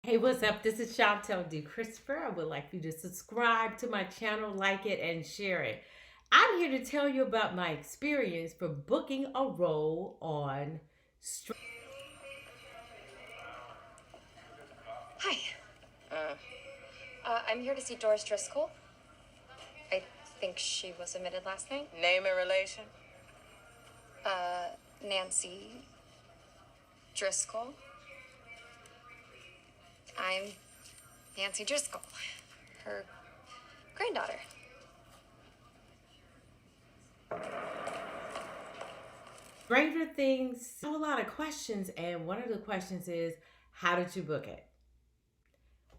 Hey, what's up? This is Chantel D. Christopher. I would like you to subscribe to my channel, like it, and share it. I'm here to tell you about my experience for booking a role on Hi. Uh, I'm here to see Doris Driscoll. I think she was admitted last night. Name and relation? Nancy Driscoll. I'm Nancy Driscoll, her granddaughter. Stranger Things. A lot of questions, and one of the questions is, how did you book it?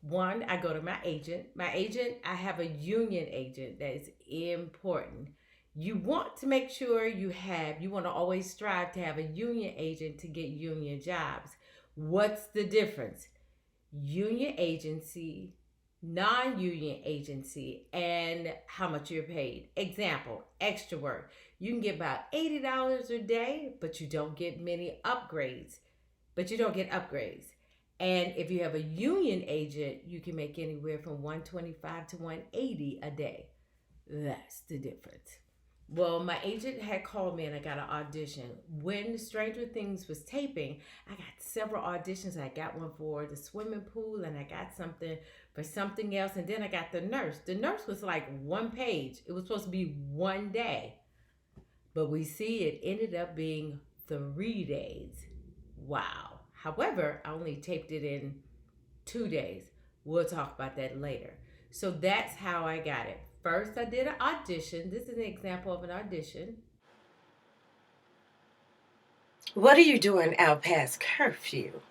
One, I go to my agent. I have a union agent that is important. You want to make sure you want to always strive to have a union agent to get union jobs. What's the difference? Union agency, non union agency, and how much you're paid. Example, extra work. You can get about $80 a day, but you don't get many upgrades. But you don't get upgrades. And if you have a union agent, you can make anywhere from 125 to 180 a day. That's the difference. Well, my agent had called me and I got an audition. When Stranger Things was taping, I got several auditions. I got one for the swimming pool and I got something for something else. And then I got the nurse. The nurse was like one page. It was supposed to be one day. But we see it ended up being 3 days. Wow. However, I only taped it in 2 days. We'll talk about that later. So that's how I got it. First, I did an audition. This is an example of an audition. What are you doing out past curfew?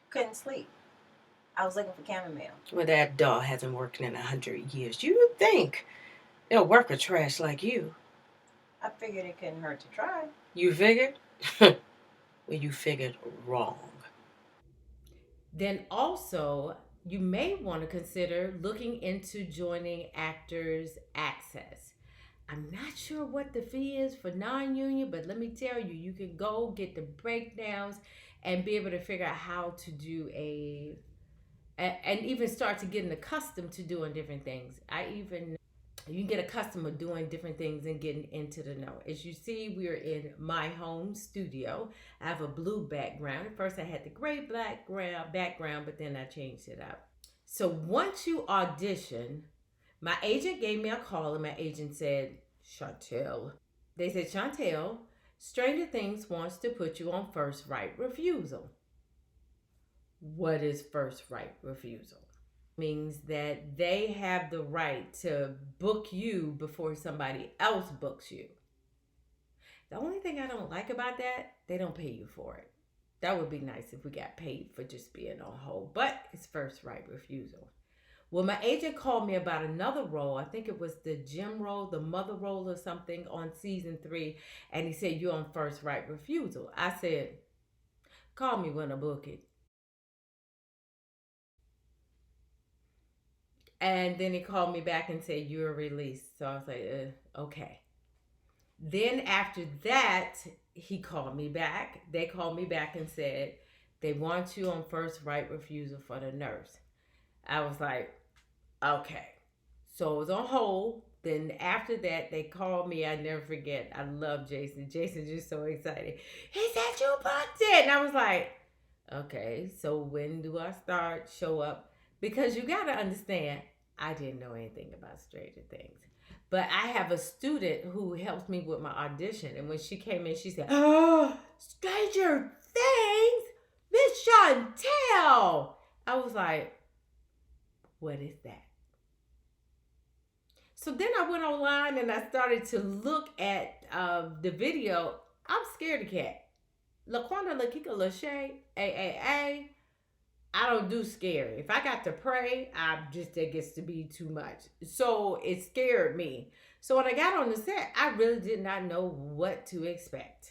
Couldn't sleep. I was looking for chamomile. Well, that doll hasn't worked in 100 years. You would think they'll work a trash like you. I figured it couldn't hurt to try. You figured? Well, you figured wrong. Then also, you may want to consider looking into joining Actors Access. I'm not sure what the fee is for non union, but let me tell you, you can go get the breakdowns and be able to figure out how to do and even start to getting accustomed to doing different things. You can get accustomed to doing different things and getting into the know. As you see, we're in my home studio. I have a blue background. At first I had the gray background, but then I changed it up. So once you audition, my agent gave me a call and my agent said, Chantel. They said, Chantel, Stranger Things wants to put you on first right refusal. What is first right refusal? Means that they have the right to book you before somebody else books you. The only thing I don't like about that, they don't pay you for it. That would be nice if we got paid for just being on hold, but it's first right refusal. Well, my agent called me about another role. I think it was the gym role, the mother role or something on season 3. And he said, you're on first right refusal. I said, call me when I book it. And then he called me back and said, you're released. So I was like, okay. Then after that, he called me back. They called me back and said, they want you on first right refusal for the nurse. I was like, okay. So it was on hold. Then after that, they called me. I never forget. I love Jason. Jason's just so excited. He said, you booked it. And I was like, okay, so when do I start? Show up? Because you got to understand, I didn't know anything about Stranger Things. But I have a student who helps me with my audition. And when she came in, she said, oh, Stranger Things? Miss Chantel. I was like, what is that? So then I went online and I started to look at the video. I'm scared of cat. Laquanda, Lakika, Lachey, A. I don't do scary. If I got to pray, it gets to be too much. So it scared me. So when I got on the set, I really did not know what to expect.